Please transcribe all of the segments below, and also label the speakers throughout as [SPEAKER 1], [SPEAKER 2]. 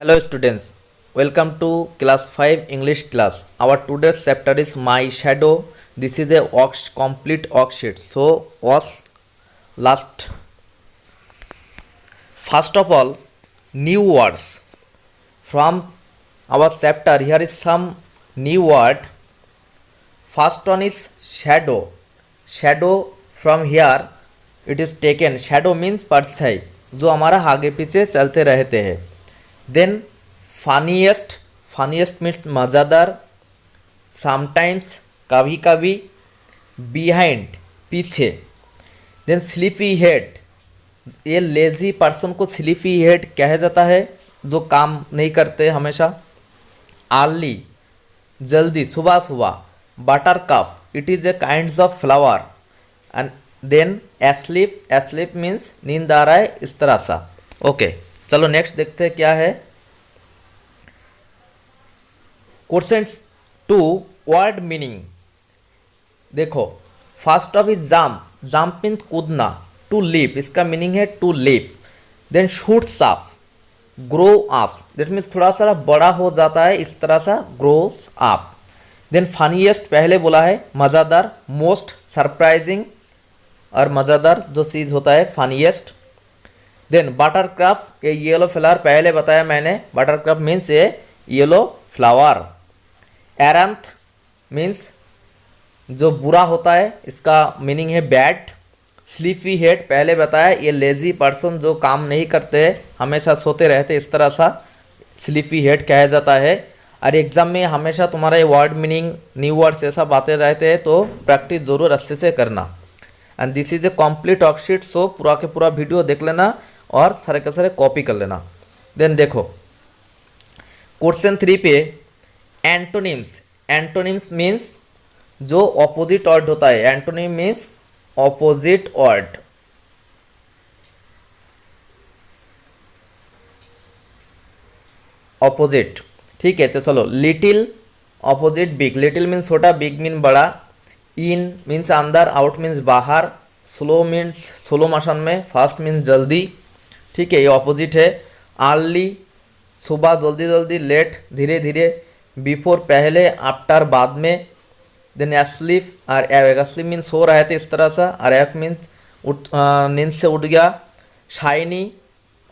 [SPEAKER 1] Hello students, welcome to class 5 English class. Our today's chapter is My Shadow. This is a complete worksheet. So watch last. First of all, new words from our chapter. Here is some new word. First one is shadow. Shadow from here it is taken. Shadow means परछाई जो हमारा आगे पीछे चलते रहते हैं. Then funniest. Funniest means मज़ेदार. Sometimes कभी कभी. बिहाइंड पीछे. Then sleepy head. ये लेजी पर्सन को स्लीपी हेड कहा जाता है जो काम नहीं करते हमेशा. अर्ली जल्दी सुबह सुबह. Buttercup it is a kind of flower. And then asleep. Asleep means नींद आ रहा है इस तरह सा. ओके चलो नेक्स्ट देखते हैं क्या है. Question 2 word meaning. देखो first of is jump. Jump means कूदना. टू लीप इसका मीनिंग है to leap. Then shoots up. Grow up that means थोड़ा सा बड़ा हो जाता है इस तरह सा. Gross up. देन फनीएस्ट पहले बोला है. मज़ेदार. मोस्ट सरप्राइजिंग और मज़ेदार जो चीज़ होता है फनीएस्ट. देन बटरक्रफ ये येलो फ्लावर पहले बताया मैंने. बटरक्रफ मीन्स ये येलो फ्लावर. एरंथ मीन्स जो बुरा होता है इसका मीनिंग है बैड. स्लीपी हेड पहले बताया ये लेजी पर्सन जो काम नहीं करते हमेशा सोते रहते इस तरह सा स्लीपी हेड कहा जाता है. और एग्जाम में हमेशा तुम्हारा ये वर्ड मीनिंग न्यू वर्ड्स ऐसा बातें रहते हैं तो प्रैक्टिस ज़रूर अच्छे से करना. And this is a complete worksheet. So पूरा के पूरा वीडियो देख लेना और सारे के सारे कॉपी कर लेना. देन देखो क्वेश्चन 3 पे एंटोनिम्स. एंटोनिम्स मीन्स जो ऑपोजिट वर्ड होता है. Antonym means opposite word. Opposite ठीक है. तो चलो little opposite big. Little means छोटा. बिग मीन बड़ा. इन मीन्स अंदर. आउट मीन्स बाहर. स्लो मीन्स स्लो मोशन में. फास्ट मीन्स जल्दी. ठीक है ये ऑपोजिट है. अर्ली सुबह जल्दी जल्दी. लेट धीरे धीरे. बिफोर पहले. आफ्टर बाद में. देन एस्लीप और एवेक. एस्लीप मीन्स सो रहे थे इस तरह सा. और एवेक मीन्स नींद से उठ गया. Shiny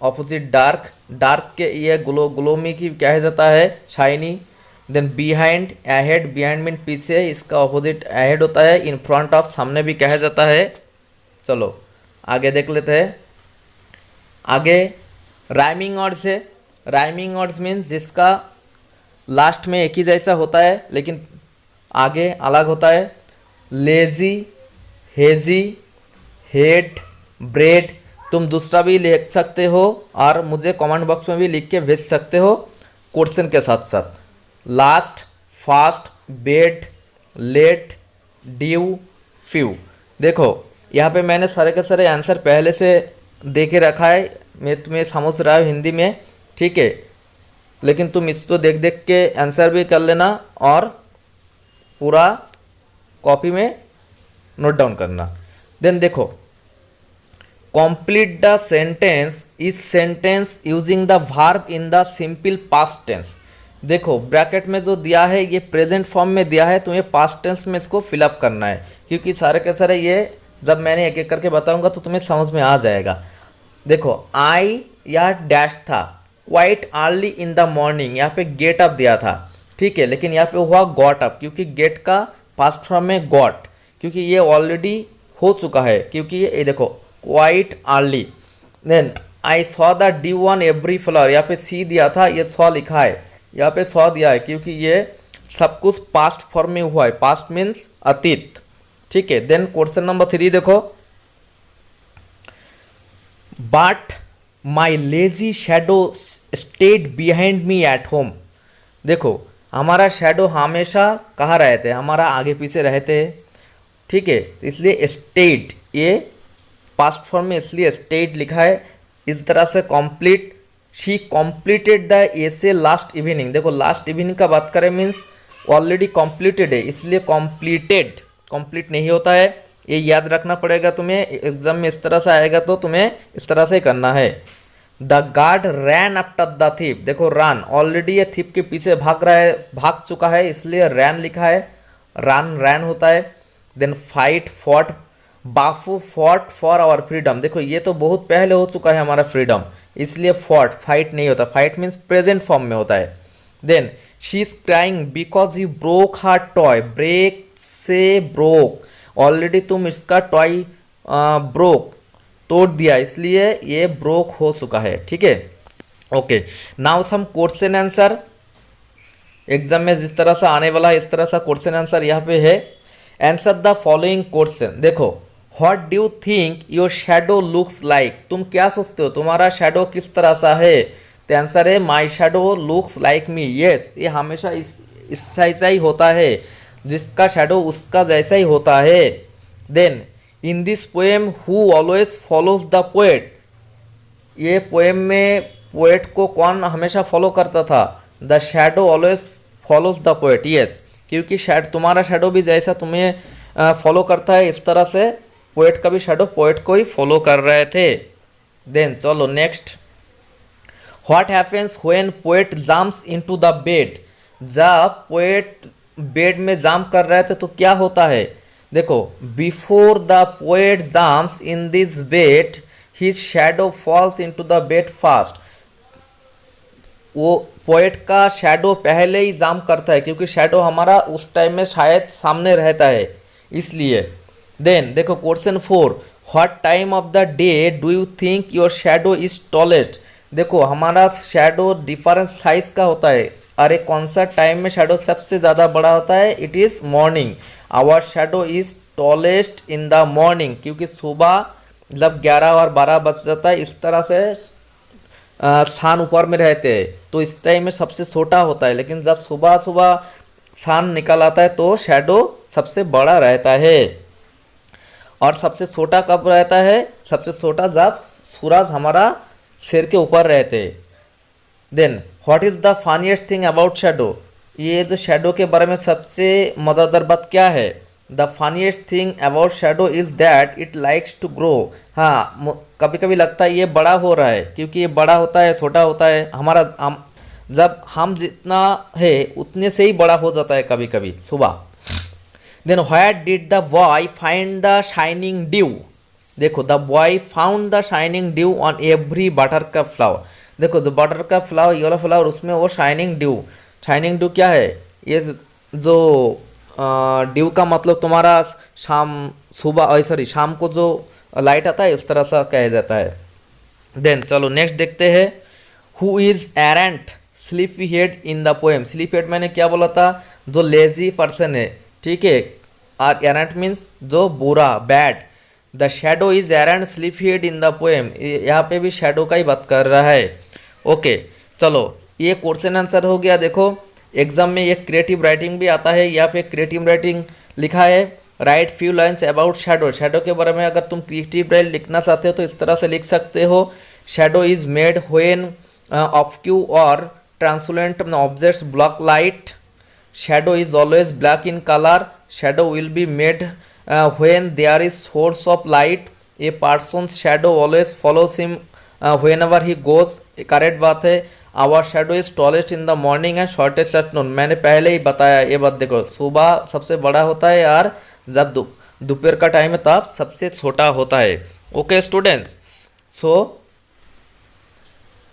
[SPEAKER 1] opposite dark. डार्क के ये ग्लोमी की कहा जाता है shiny. Then behind ahead. Behind mean पीछे इसका ऑपोजिट अहेड होता है. इन फ्रंट ऑफ सामने भी कहा जाता है. चलो आगे देख लेते हैं. आगे राइमिंग वर्ड्स है. राइमिंग वर्ड्स मीन्स जिसका लास्ट में एक ही जैसा होता है लेकिन आगे अलग होता है. Lazy hazy head bread. तुम दूसरा भी लिख सकते हो और मुझे कमेंट बॉक्स में भी लिख के भेज सकते हो क्वेश्चन के साथ साथ. Last fast bed late dew few. देखो यहाँ पे मैंने सारे के सारे आंसर पहले से दे के रखा है. मैं तुम्हें समझ रहा हूँ हिंदी में. ठीक है लेकिन तुम इसको देख देख के आंसर भी कर लेना और पूरा कॉपी में नोट डाउन करना. देन देखो कंप्लीट द सेंटेंस. इस sentence using the verb in the simple past tense. देखो ब्रैकेट में जो दिया है ये प्रेजेंट फॉर्म में दिया है. तुम्हें पास्ट टेंस में इसको फिलअप करना है क्योंकि सारे के सारे ये जब मैंने एक एक करके बताऊंगा तो तुम्हें समझ में आ जाएगा. देखो आई या डैश था. Quite early in the morning. यहाँ पे गेट अप दिया था. ठीक है लेकिन यहाँ पे हुआ गॉट अप क्योंकि गेट का पास्ट फॉर्म में गॉट क्योंकि ये ऑलरेडी हो चुका है. क्योंकि ये देखो quite early. Then I saw the dew on every flower. यहाँ पे सी दिया था ये सॉ लिखा है. यहाँ पे सॉ दिया है क्योंकि ये सब कुछ पास्ट फॉर्म में हुआ है. पास्ट मीन्स अतीत. ठीक है. देन क्वेश्चन नंबर 3 देखो. But my lazy shadow stayed behind me at home. देखो हमारा शेडो हमेशा कहाँ रहते हैं. हमारा आगे पीछे रहते हैं. ठीक है इसलिए स्टेड ये पास्ट फॉर्म में इसलिए स्टेड लिखा है इस तरह से. Complete she completed the essay last evening. देखो लास्ट इवनिंग का बात करें मीन्स ऑलरेडी कंप्लीटेड है इसलिए कंप्लीटेड. कंप्लीट नहीं होता है ये याद रखना पड़ेगा तुम्हें. एग्जाम में इस तरह से आएगा तो तुम्हें इस तरह से करना है. The guard rain after the thief, देखो रन ऑलरेडी ये थीप के पीछे भाग रहा है, भाग चुका है, इसलिए रैन लिखा है, रन रैन होता है। Then fight fought, Bapu fought for our freedom, देखो ये तो बहुत पहले हो चुका है हमारा फ्रीडम, इसलिए फॉट फाइट नहीं होता, फाइट मीन्स प्रेजेंट फॉर्म में होता है। Then she is crying because you broke her toy, break से ब्रोक, ऑलरेडी तुम इसका टॉय ब्रोक तोड़ दिया, इसलिए ये ब्रोक हो चुका है, ठीक है। Okay, now some question answer, exam में जिस तरह से आने वाला है इस तरह से क्वेश्चन आंसर यहाँ पे है। आंसर द फॉलोइंग क्वेश्चन, देखो what do you think your shadow looks like, तुम क्या सोचते हो तुम्हारा शैडो किस तरह सा है, तो आंसर है my shadow looks like me, yes ये हमेशा इस जैसा ही होता है, जिसका शैडो उसका जैसा ही होता है। Then in this poem who always follows the poet, ये पोएम में पोएट को कौन हमेशा फॉलो करता था, the shadow always follows the poet, yes क्योंकि तुम्हारा शैडो भी जैसा तुम्हें फॉलो करता है इस तरह से पोएट का भी शैडो पोएट को ही फॉलो कर रहे थे। देन चलो next, what happens when poet jumps into the bed, जब पोएट बेड में जंप कर रहे थे तो क्या होता है, देखो before the poet jumps in this bed his shadow falls into the bed fast, वो पोएट का शैडो पहले ही जंप करता है क्योंकि शैडो हमारा उस टाइम में शायद सामने रहता है इसलिए। देन देखो question 4, what time of the day do you think your shadow is tallest, देखो हमारा शैडो डिफरेंस साइज का होता है, अरे कौन सा टाइम में शैडो सबसे ज़्यादा बड़ा होता है, it is morning, our shadow is tallest in the morning, क्योंकि सुबह जब 11 और 12 बज जाता है इस तरह से सान ऊपर में रहते हैं तो इस टाइम में सबसे छोटा होता है, लेकिन जब सुबह सुबह सान निकल आता है तो शैडो सबसे बड़ा रहता है। और सबसे छोटा कब रहता है, सबसे छोटा जब सूरज हमारा सिर के ऊपर रहते हैं। Then what is the funniest thing about shadow, ये जो शैडो के बारे में सबसे मज़ेदार बात क्या है, the funniest thing about shadow is that it likes to grow, हाँ कभी कभी लगता है ये बड़ा हो रहा है क्योंकि ये बड़ा होता है छोटा होता है हमारा, जब हम जितना है उतने से ही बड़ा हो जाता है कभी कभी सुबह। Then where did the boy find the shining dew, देखो the boy found the shining dew on every buttercup flower, देखो जो बटरकप फ्लावर येलो फ्लावर उसमें वो शाइनिंग ड्यू क्या है, ये जो ड्यू का मतलब तुम्हारा शाम को जो लाइट आता है इस तरह से कहा जाता है। देन चलो नेक्स्ट देखते हैं, who is arrant sleepy head in the poem, sleep head मैंने क्या बोला था, जो लेजी पर्सन है, ठीक है, और एरेंट मीन्स जो बुरा bad, the shadow is arrant sleepy head in the poem, यहाँ पे भी शैडो का ही बात कर रहा है। ओके चलो ये क्वेश्चन आंसर हो गया। देखो एग्जाम में ये क्रिएटिव राइटिंग भी आता है, यहाँ पे क्रिएटिव राइटिंग लिखा है, right few lines about shadow, shadow के बारे में अगर तुम क्रिएटिव राइट लिखना चाहते हो तो इस तरह से लिख सकते हो, shadow is made when obscure और translucent objects block light, shadow is always black in colour, shadow will be made when there is source of light, a person's shadow always follows him whenever he goes, correct बात है, our shadow is tallest in the morning and shortest at noon, मैंने पहले ही बताया ये बात, देखो सुबह सबसे बड़ा होता है और जब दोपहर का टाइम है तब सबसे छोटा होता है। Okay students, so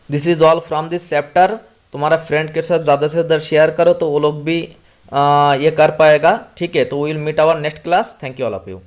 [SPEAKER 1] this is all from this chapter, तुम्हारा फ्रेंड के साथ ज़्यादा से ज़्यादा शेयर करो तो वो लोग भी ये कर पाएगा, ठीक है। तो will meet our next class, thank you all of you.